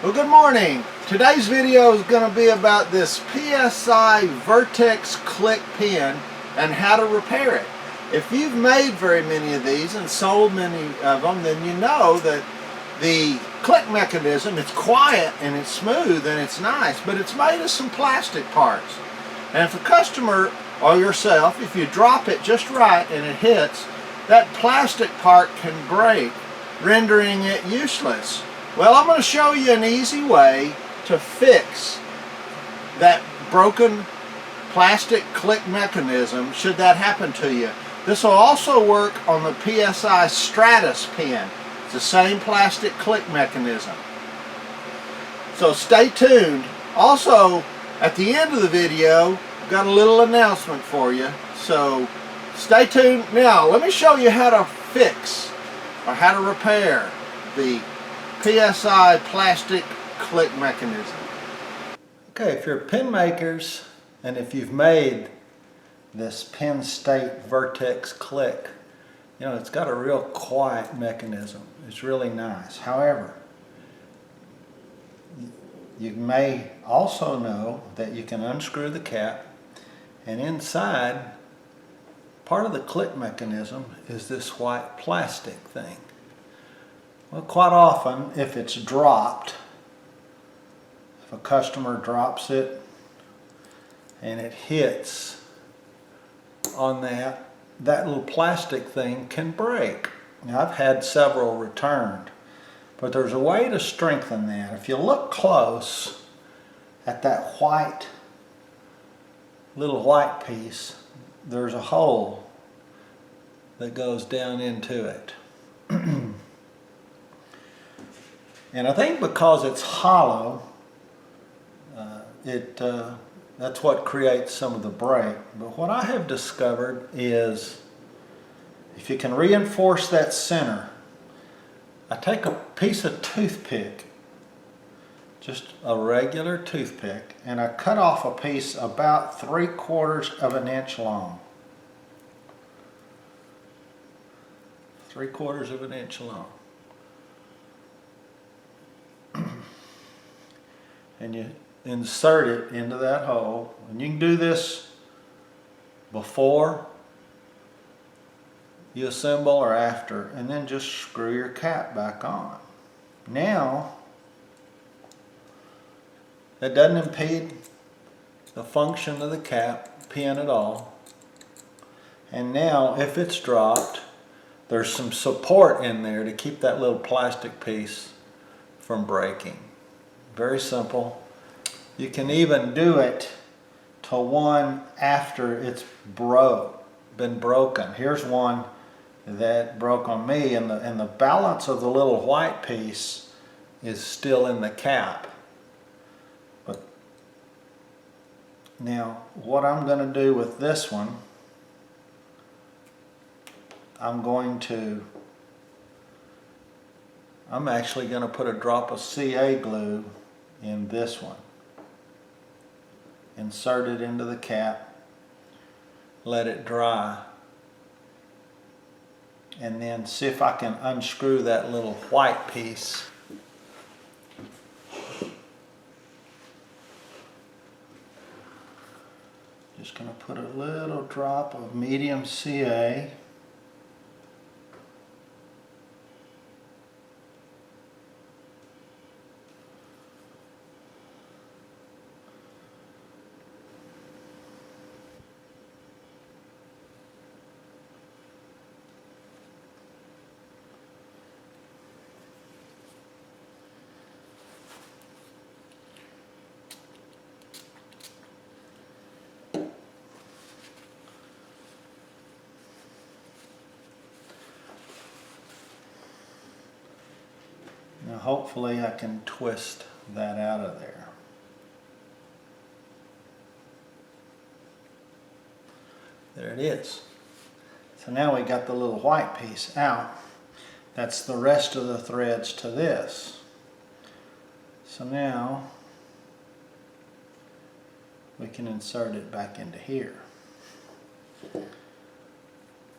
Well, good morning. Today's video is going to be about this PSI Vertex Click Pen and how to repair it. If you've made very many of these and sold many of them, then you know that the click mechanism, it's quiet and it's smooth and it's nice, but it's made of some plastic parts. And if a customer or yourself, if you drop it just right and it hits, that plastic part can break, rendering it useless. Well, I'm going to show you an easy way to fix that broken plastic click mechanism should that happen to you. This will also work on the PSI Stratus pen. It's the same plastic click mechanism. So stay tuned. Also, at the end of the video, I've got a little announcement for you. So stay tuned. Now, let me show you how to fix or how to repair the PSI plastic click mechanism. Okay, if you're pen makers and if you've made this Penn State Vertex Click, you know, it's got a real quiet mechanism. It's really nice. However, you may also know that you can unscrew the cap, and inside, part of the click mechanism is this white plastic thing. Well, quite often, if it's dropped, if a customer drops it and it hits on that little plastic thing can break. Now, I've had several returned, but there's a way to strengthen that. If you look close at that little white piece, there's a hole that goes down into it. And I think because it's hollow, that's what creates some of the break. But what I have discovered is if you can reinforce that center, I take a piece of toothpick, just a regular toothpick, and I cut off a piece about 3/4 of an inch long. 3/4 of an inch long. And you insert it into that hole, and you can do this before you assemble or after, and then just screw your cap back on. Now, it doesn't impede the function of the pen at all. And now, if it's dropped, there's some support in there to keep that little plastic piece from breaking. Very simple. You can even do it to one after it's been broken. Here's one that broke on me, and the balance of the little white piece is still in the cap. But now, what I'm going to do with this one, I'm actually going to put a drop of CA glue in this one. Insert it into the cap, let it dry, and then see if I can unscrew that little white piece. Just going to put a little drop of medium CA. Now hopefully I can twist that out of there. There it is. So now we got the little white piece out. That's the rest of the threads to this. So now we can insert it back into here.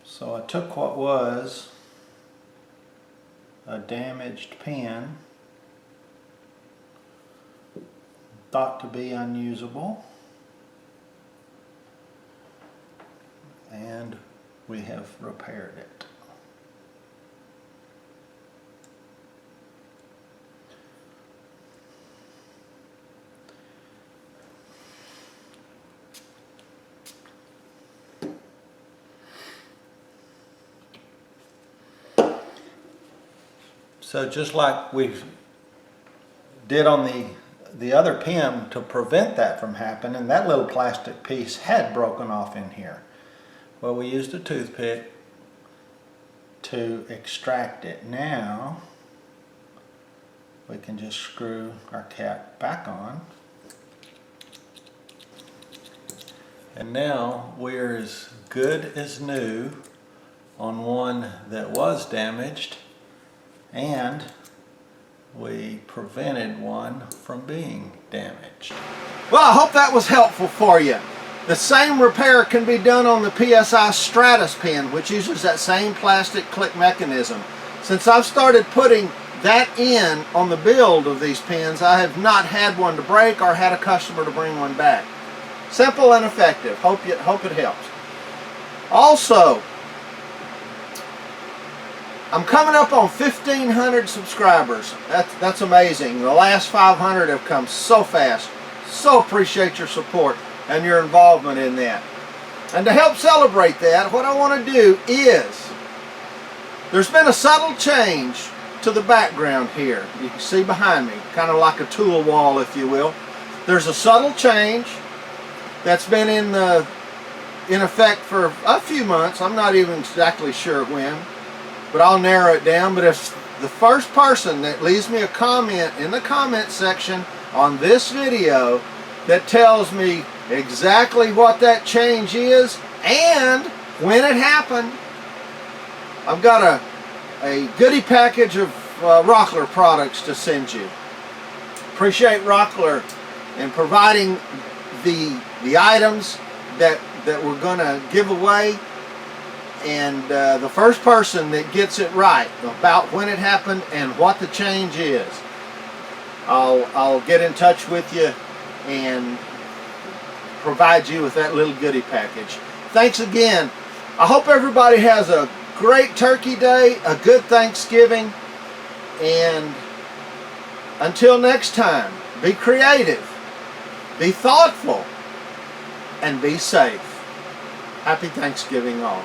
So I took what was a damaged pen, thought to be unusable. And we have repaired it. So just like we did on the other pen to prevent that from happening, that little plastic piece had broken off in here. Well, we used a toothpick to extract it. Now we can just screw our cap back on. And now we're as good as new on one that was damaged, and we prevented one from being damaged. Well, I hope that was helpful for you. The same repair can be done on the PSI Stratus pen, which uses that same plastic click mechanism. Since I've started putting that in on the build of these pens, I have not had one to break or had a customer to bring one back. Simple and effective. Hope it helps. Also, I'm coming up on 1,500 subscribers. That's amazing. The last 500 have come so fast. So appreciate your support and your involvement in that. And to help celebrate that, what I want to do is, there's been a subtle change to the background here. You can see behind me, kind of like a tool wall, if you will. There's a subtle change that's been in effect for a few months. I'm not even exactly sure when, but I'll narrow it down. But if the first person that leaves me a comment in the comment section on this video that tells me exactly what that change is and when it happened, I've got a goodie package of Rockler products to send you. Appreciate Rockler in providing the items that we're going to give away, and the first person that gets it right about when it happened and what the change is, I'll get in touch with you and provide you with that little goodie package. Thanks again. I hope everybody has a great Turkey Day, a good Thanksgiving, and until next time, be creative, be thoughtful, and be safe. Happy Thanksgiving all.